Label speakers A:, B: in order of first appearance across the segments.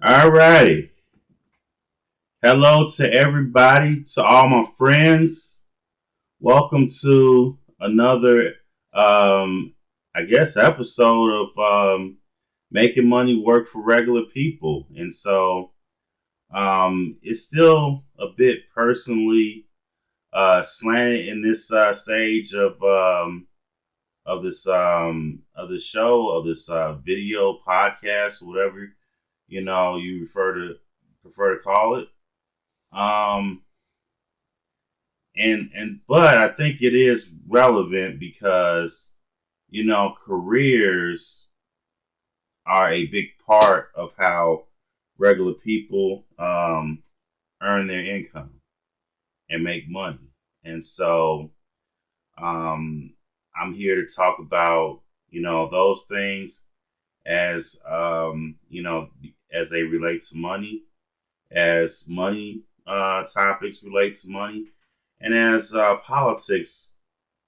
A: All righty. Hello to everybody, to all my friends. Welcome to another, I guess, episode of Making Money Work for Regular People. It's still a bit personally slanted in this stage of this show, of this video podcast, whatever you prefer to call it. Um, but I think it is relevant because careers are a big part of how regular people earn their income and make money. And so um, I'm here to talk about those things as as they relate to money, as money topics relate to money, and as politics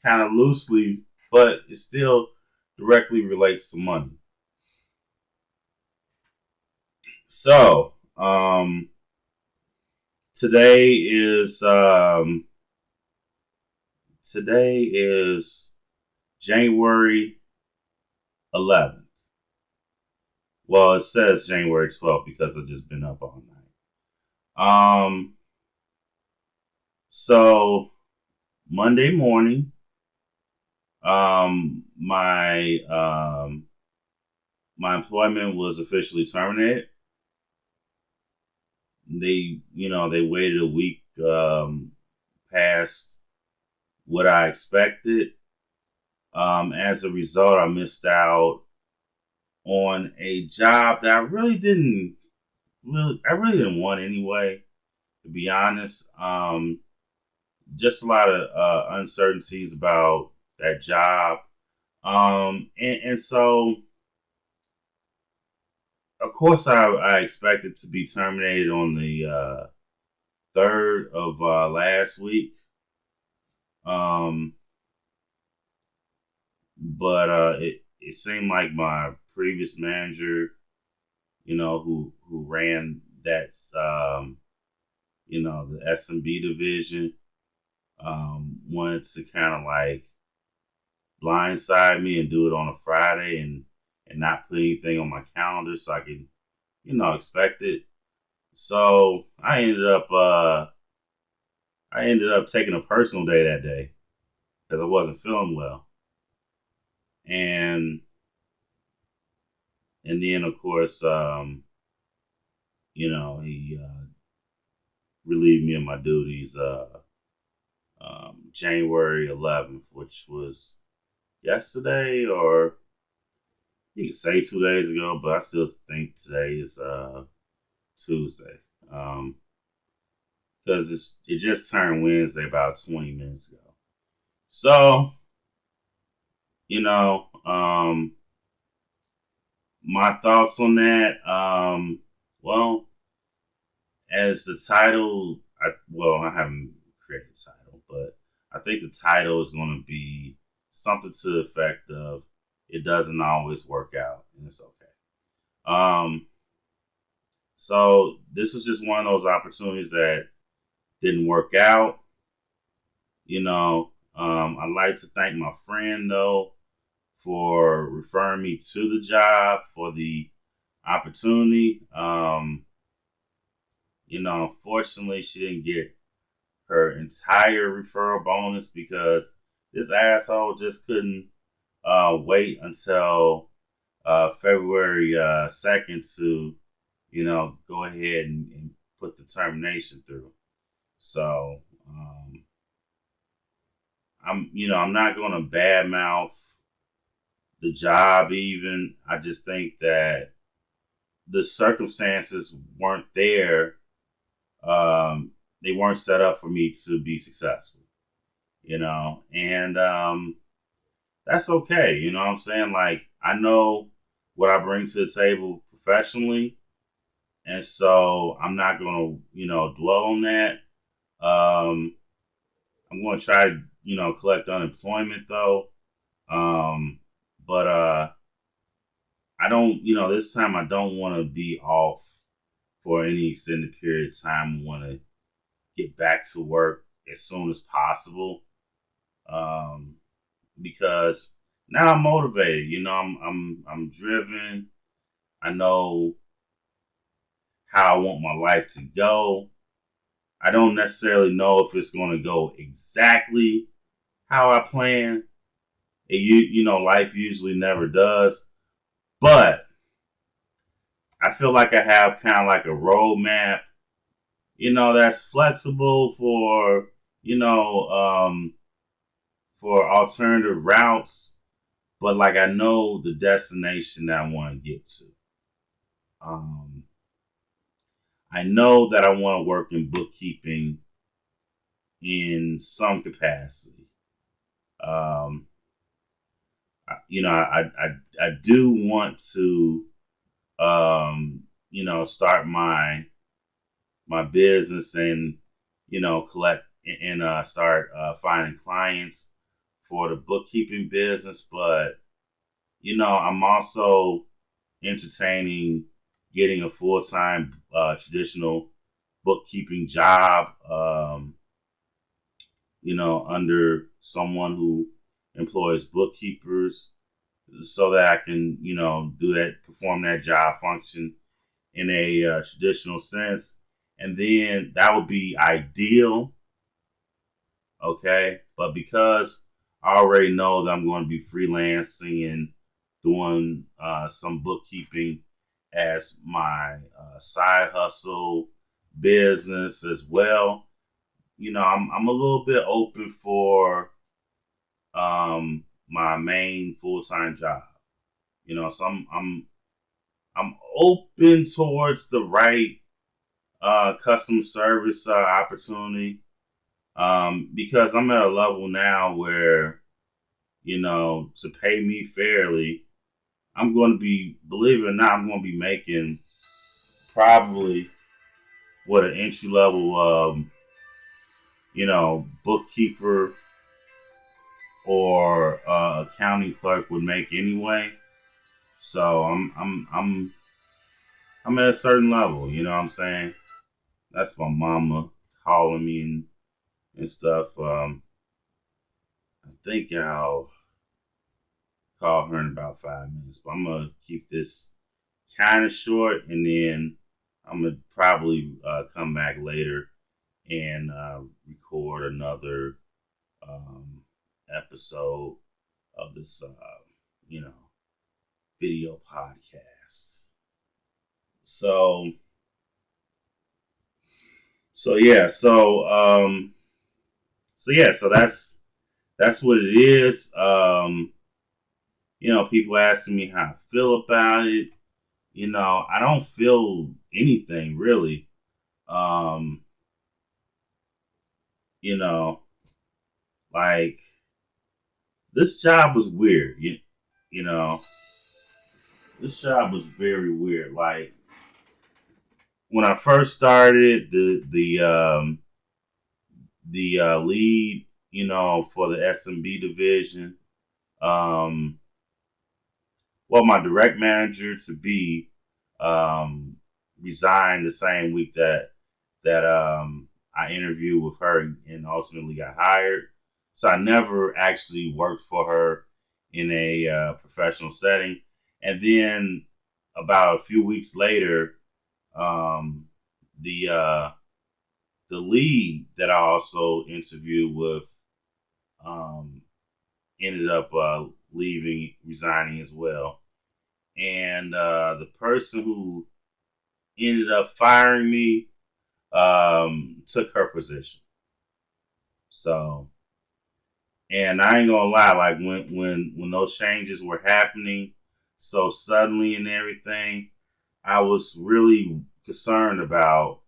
A: kind of loosely, but it still directly relates to money. So today is today is January 11th. Well, it says January 12th because I've just been up all night. So Monday morning, my employment was officially terminated. They waited a week past what I expected. As a result, I missed out on a job that I really didn't want anyway. To be honest, just a lot of uncertainties about that job. And so, of course, I expected to be terminated on the 3rd of last week. But it seemed like my previous manager, who ran that, the S&B division, wanted to kind of like blindside me and do it on a Friday and not put anything on my calendar so I could, expect it. So I ended up taking a personal day that day because I wasn't feeling well. And then of course, he relieved me of my duties January 11th, which was yesterday, or you could say 2 days ago, but I still think today is Tuesday. Because it just turned Wednesday about 20 minutes ago. So, you know, my thoughts on that. Well, as the title, I haven't created a title, but I think the title is going to be something to the effect of "It doesn't always work out, and it's okay." Um, so this is just one of those opportunities that didn't work out. I'd like to thank my friend though for referring me to the job, for the opportunity. Unfortunately, she didn't get her entire referral bonus because this asshole just couldn't wait until February 2nd to, go ahead and put the termination through. So I'm not going to badmouth the job even. I just think that the circumstances weren't there. They weren't set up for me to be successful, and that's okay. You know what I'm saying? Like, I know what I bring to the table professionally, and so I'm not going to, dwell on that. I'm going to try to, collect unemployment though. But I don't, this time I don't want to be off for any extended period of time. I want to get back to work as soon as possible, um, because now I'm motivated. I'm driven. I know how I want my life to go. I don't necessarily know if it's going to go exactly how I plan. Life usually never does, but I feel like I have kind of like a roadmap, that's flexible you know, um, for alternative routes, but like I know the destination that I want to get to. Um, I know that I want to work in bookkeeping in some capacity. Um, I do want to, start my business and collect and start finding clients for the bookkeeping business. But I'm also entertaining getting a full time traditional bookkeeping job. Under someone who employs bookkeepers, so that I can perform that job function in a traditional sense, and then that would be ideal. Okay, but because I already know that I'm going to be freelancing and doing some bookkeeping as my side hustle business as well, I'm a little bit open for my main full time job. So I'm open towards the right customer service opportunity, because I'm at a level now where to pay me fairly, I'm going to be, believe it or not, I'm going to be making probably what an entry level bookkeeper or accounting clerk would make anyway. So I'm at a certain level. You know what I'm saying? That's my mama calling me and stuff. I think I'll call her in about 5 minutes, but I'm gonna keep this kind of short, and then I'm gonna probably come back later and record another um, episode of this, you know, video podcast. So, so yeah, so so that's what it is. People asking me how I feel about it. I don't feel anything really. Um, you know, like this job was weird. You know, this job was very weird. Like when I first started, the lead, for the SMB division, um, well, my direct manager to be um, resigned the same week that I interviewed with her and ultimately got hired. So I never actually worked for her in a professional setting. And then about a few weeks later, um, the the lead that I also interviewed with um, ended up resigning as well. And the person who ended up firing me took her position. So, and I ain't gonna lie, like when those changes were happening so suddenly and everything, I was really concerned about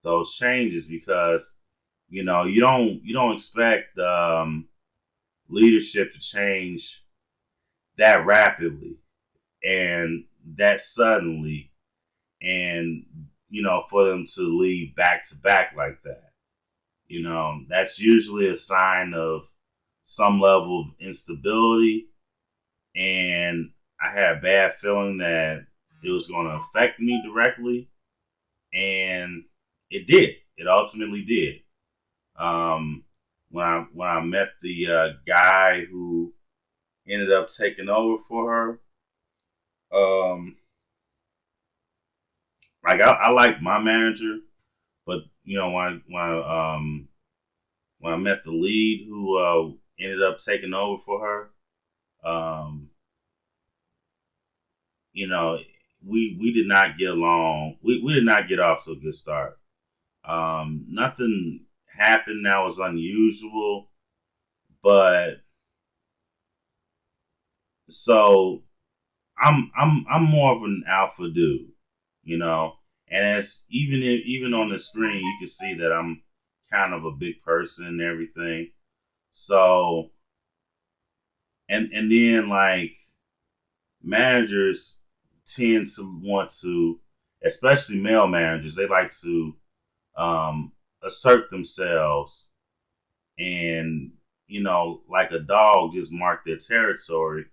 A: those changes, because you don't expect leadership to change that rapidly and that suddenly, and for them to leave back to back like that. That's usually a sign of some level of instability. And I had a bad feeling that it was going to affect me directly, and it did. It ultimately did. Um, when I met the guy who ended up taking over for her, like I like my manager, but when I met the lead who ended up taking over for her, you know, we did not get along. We did not get off to a good start. Nothing happened that was unusual, but so I'm more of an alpha dude, you know. And as even on the screen, you can see that I'm kind of a big person and everything. So and then like managers tend to want to, especially male managers, they like to assert themselves and like a dog, just mark their territory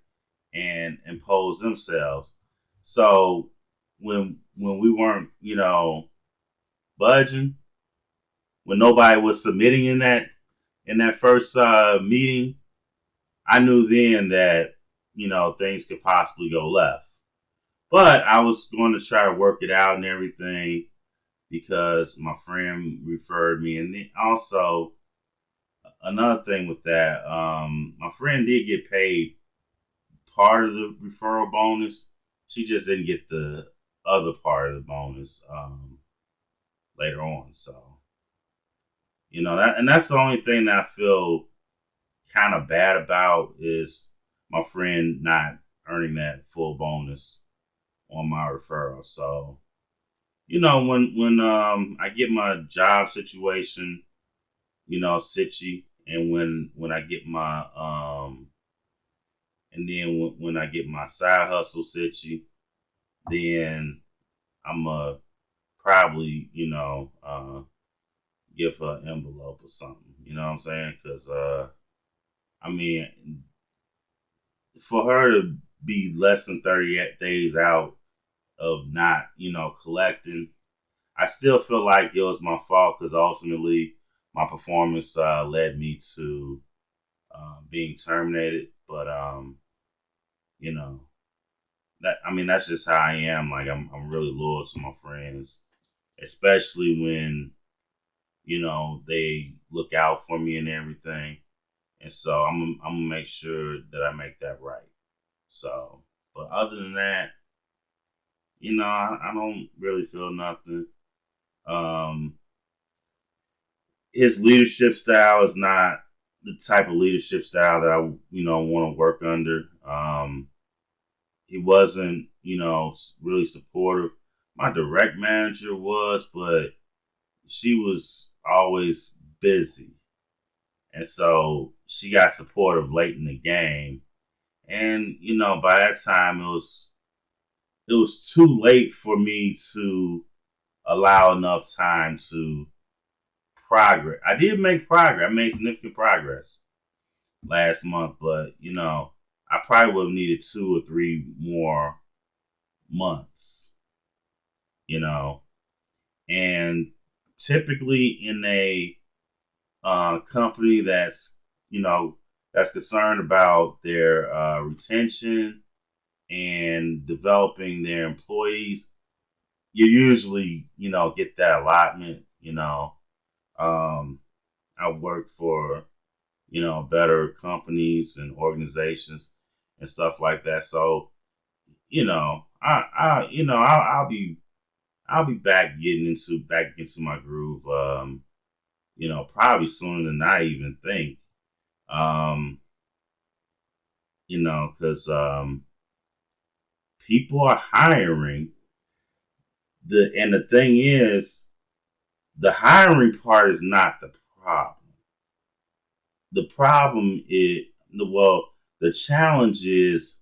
A: and impose themselves. So when we weren't, budging, when nobody was submitting in that first meeting, I knew then that things could possibly go left. But I was going to try to work it out and everything because my friend referred me, and then also another thing with that, my friend did get paid part of the referral bonus. She just didn't get the other part of the bonus later on. So that's the only thing that I feel kind of bad about is my friend not earning that full bonus on my referral. So when I get my job situation, sitchy, and when I get my and then when I get my side hustle sitchy, then I'm probably give her an envelope or something. You know what I'm saying? Because I mean, for her to be less than 38 days out of not collecting, I still feel like it was my fault because ultimately my performance led me to being terminated. But you know that's just how I am. Like I'm really loyal to my friends, especially when they look out for me and everything. And so I'm gonna make sure that I make that right. So, but other than that, I don't really feel nothing. Um, his leadership style is not the type of leadership style that I want to work under. He wasn't really supportive. My direct manager was, but she was always busy, and so she got supportive late in the game. And by that time it was too late for me to allow enough time to progress. I did make progress. I made significant progress last month, but I probably would have needed 2 or 3 more months. You know, and typically in a company that's concerned about their retention and developing their employees, you usually get that allotment. Um, I've worked for better companies and organizations and stuff like that. So I'll be back into my groove. Probably sooner than I even think. Um, because people are hiring. The thing is, the hiring part is not the problem. The problem is the challenge is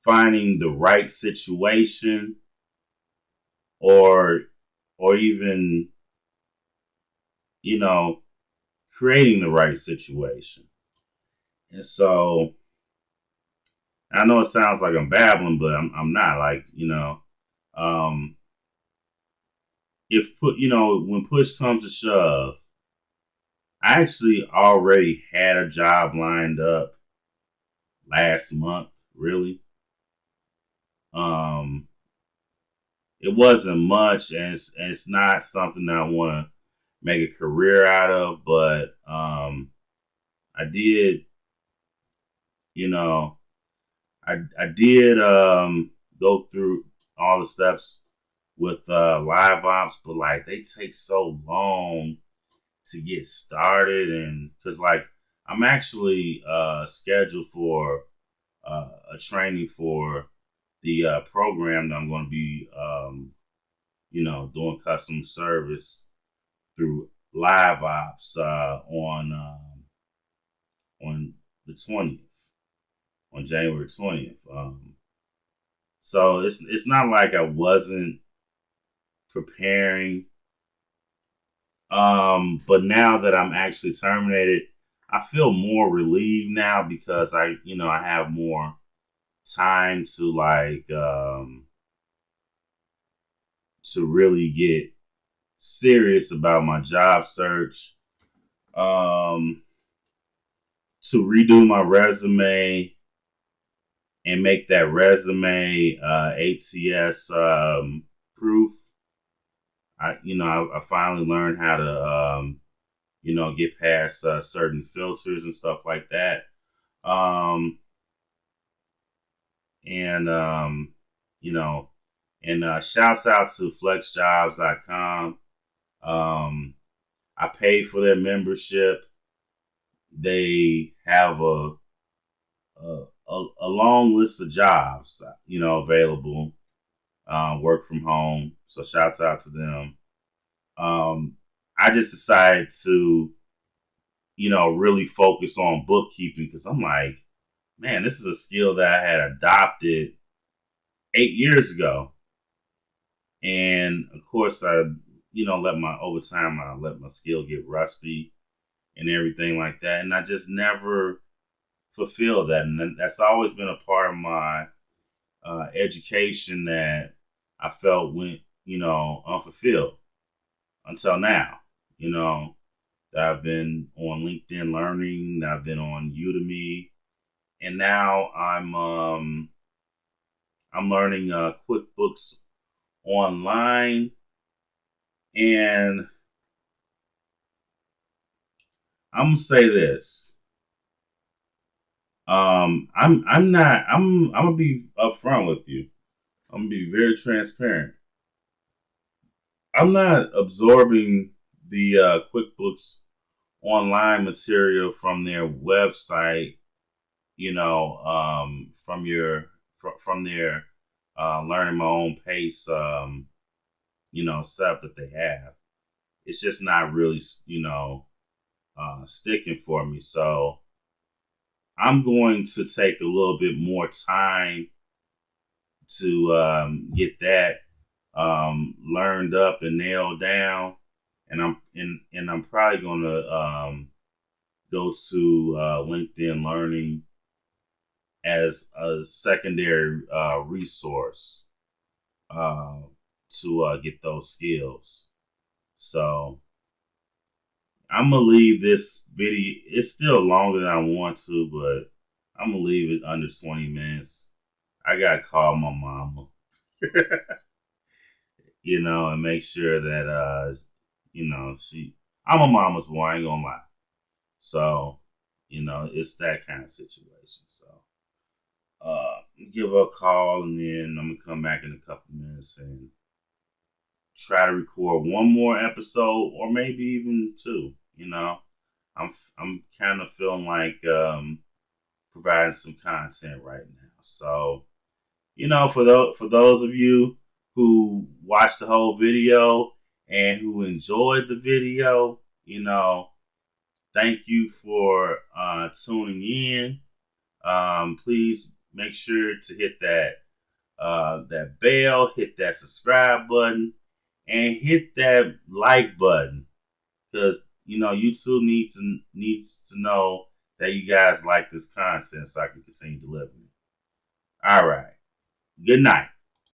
A: finding the right situation or even you know creating the right situation. And so I know it sounds like I'm babbling, but I'm not. Like Um, if put, when push comes to shove, I actually already had a job lined up last month. Really, um, it wasn't much, and it's not something that I want to make a career out of. But I did, you know, I did go through all the steps with live ops, but like they take so long to get started, and because like I'm actually scheduled for a training for the program that I'm going to be doing customer service through live ops on the 20th, on January 20th. So it's not like I wasn't preparing. But now that I'm actually terminated, I feel more relieved now because I have more time to to really get serious about my job search, um, to redo my resume and make that resume ATS proof. I finally learned how to get past certain filters and stuff like that. Um, and you know, and shouts out to flexjobs.com. I paid for their membership. They have a long list of jobs, available. Work from home. So shouts out to them. I just decided to, really focus on bookkeeping because I'm like, man, this is a skill that I had adopted 8 years ago. And of course, over time, I let my skill get rusty and everything like that. And I just never fulfilled that. And that's always been a part of my education that I felt went, unfulfilled until now. You know, that I've been on LinkedIn Learning, that I've been on Udemy, and now I'm learning QuickBooks online, and I'm gonna say this. I'm gonna be upfront with you. I'm gonna be very transparent. I'm not absorbing the QuickBooks online material from their website, from their learning my own pace, setup that they have. It's just not really, sticking for me. So I'm going to take a little bit more time to get that learned up and nailed down, and I'm probably going to go to LinkedIn Learning as a secondary resource uh, to get those skills. So I'm gonna leave this video. It's still longer than I want to, but I'm gonna leave it under 20 minutes. I gotta call my mama, and make sure that she. I'm a mama's boy. I ain't gonna lie. So, it's that kind of situation. So, give her a call, and then I'm gonna come back in a couple minutes and try to record one more episode, or maybe even two. I'm kind of feeling like providing some content right now. So, for those of you who watched the whole video and who enjoyed the video, thank you for tuning in. Please make sure to hit that bell, hit that subscribe button, and hit that like button, because YouTube needs to know that you guys like this content so I can continue delivering. All right. Good night.